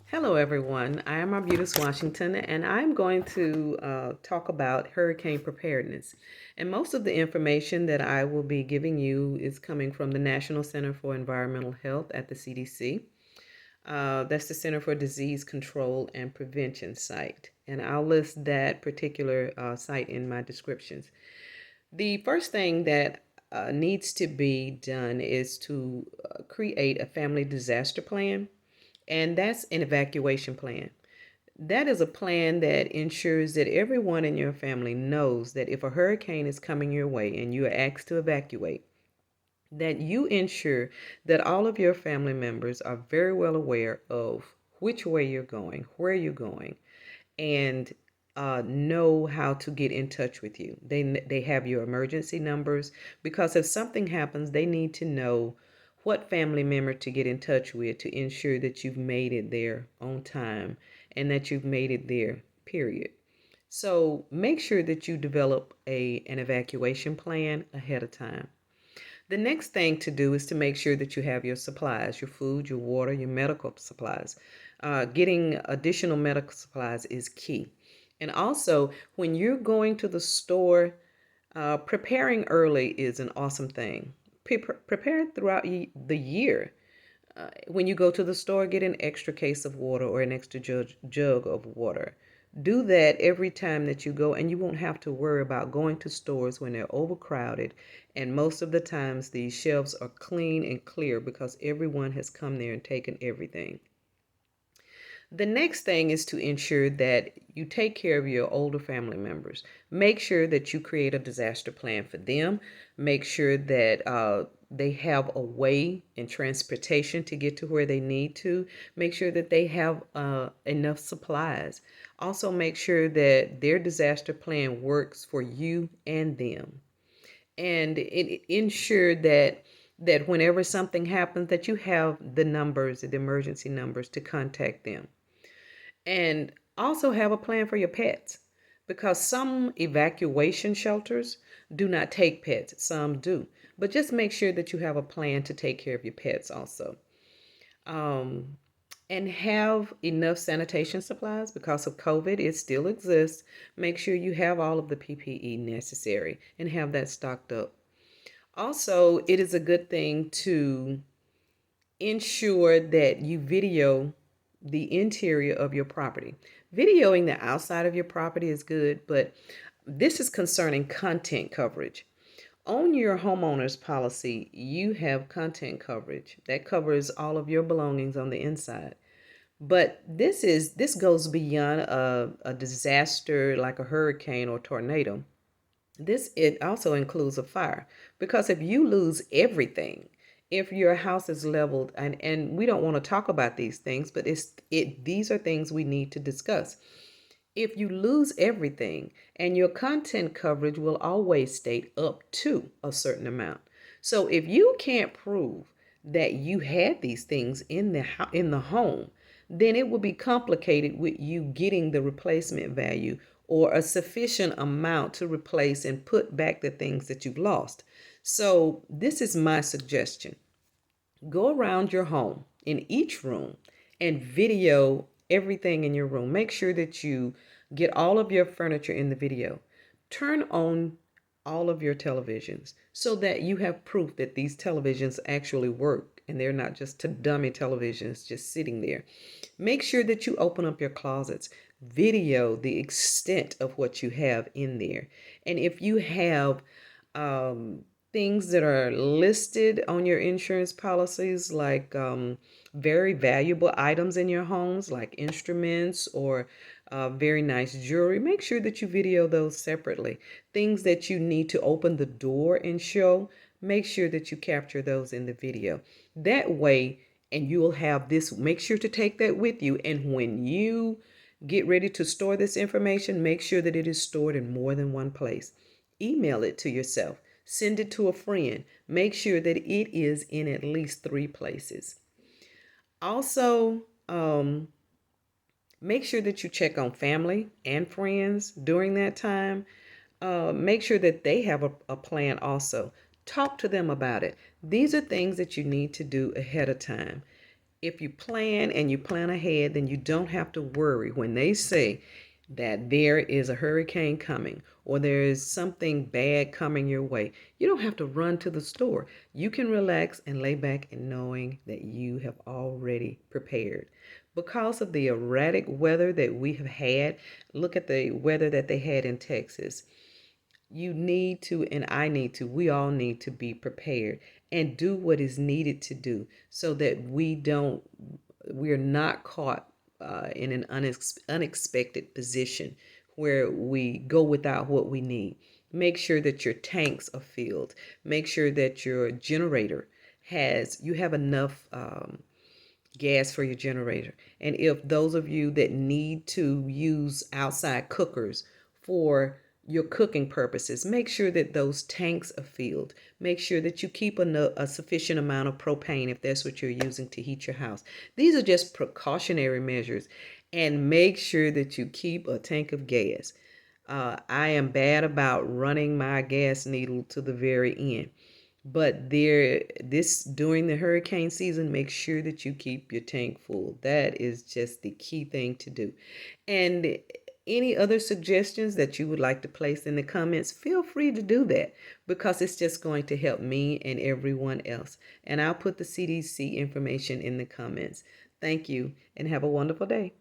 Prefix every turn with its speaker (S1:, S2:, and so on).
S1: Hello, everyone. I am Arbutus Washington, and I'm going to talk about hurricane preparedness. And most of the information that I will be giving you is coming from the National Center for Environmental Health at the CDC. That's the Center for Disease Control and Prevention site. And I'll list that particular site in my descriptions. The first thing that needs to be done is to create a family disaster plan, and that's an evacuation plan. That is a plan that ensures that everyone in your family knows that if a hurricane is coming your way and you are asked to evacuate, that you ensure that all of your family members are very well aware of which way you're going, where you're going, and know how to get in touch with you. They have your emergency numbers because if something happens, they need to know what family member to get in touch with to ensure that you've made it there on time and that you've made it there, period. So make sure that you develop an evacuation plan ahead of time. The next thing to do is to make sure that you have your supplies, your food, your water, your medical supplies. Getting additional medical supplies is key. And also, when you're going to the store, preparing early is an awesome thing. Prepare throughout the year. When you go to the store, get an extra case of water or an extra jug of water. Do that every time that you go, and you won't have to worry about going to stores when they're overcrowded. And most of the times, these shelves are clean and clear because everyone has come there and taken everything. The next thing is to ensure that you take care of your older family members. Make sure that you create a disaster plan for them. Make sure that they have a way and transportation to get to where they need to. Make sure that they have enough supplies. Also, make sure that their disaster plan works for you and them. And ensure that whenever something happens, that you have the numbers, the emergency numbers to contact them. And also have a plan for your pets because some evacuation shelters do not take pets, some do. But just make sure that you have a plan to take care of your pets also. Um, and have enough sanitation supplies because of COVID, it still exists. Make sure you have all of the PPE necessary and have that stocked up. Also, it is a good thing to ensure that you video the interior of your property. Videoing the outside of your property is good, but this is concerning content coverage. On your homeowner's policy, you have content coverage that covers all of your belongings on the inside. But this goes beyond a disaster like a hurricane or tornado. This it also includes a fire because if you lose everything, if your house is leveled, and we don't want to talk about these things, but these are things we need to discuss. If you lose everything, and your content coverage will always state up to a certain amount. So if you can't prove that you had these things in the home, then it will be complicated with you getting the replacement value or a sufficient amount to replace and put back the things that you've lost. So this is my suggestion. Go around your home in each room and video everything in your room. Make sure that you get all of your furniture in the video. Turn on all of your televisions so that you have proof that these televisions actually work and they're not just dummy televisions just sitting there. Make sure that you open up your closets. Video the extent of what you have in there. And if you have things that are listed on your insurance policies, like very valuable items in your homes, like instruments or very nice jewelry, make sure that you video those separately. Things that you need to open the door and show, make sure that you capture those in the video. That way, and you will have this, make sure to take that with you. And when you get ready to store this information, make sure that it is stored in more than one place. Email it to yourself. Send it to a friend. Make sure that it is in at least 3 places. Also, make sure that you check on family and friends during that time. Make sure that they have a plan also. Talk to them about it. These are things that you need to do ahead of time. If you plan and you plan ahead, then you don't have to worry when they say that there is a hurricane coming or there is something bad coming your way. You don't have to run to the store. You can relax and lay back in knowing that you have already prepared. Because of the erratic weather that we have had, look at the weather that they had in Texas. You need to, and I need to, we all need to be prepared and do what is needed to do so that we're not caught in an unexpected position where we go without what we need. Make sure that your tanks are filled. Make sure that your generator you have enough gas for your generator. And if those of you that need to use outside cookers for your cooking purposes, make sure that those tanks are filled. Make sure that you keep a sufficient amount of propane if that's what you're using to heat your house. These are just precautionary measures. And make sure that you keep a tank of gas. I am bad about running my gas needle to the very end. But this during the hurricane season, make sure that you keep your tank full. That is just the key thing to do. And any other suggestions that you would like to place in the comments, feel free to do that because it's just going to help me and everyone else. And I'll put the CDC information in the comments. Thank you and have a wonderful day.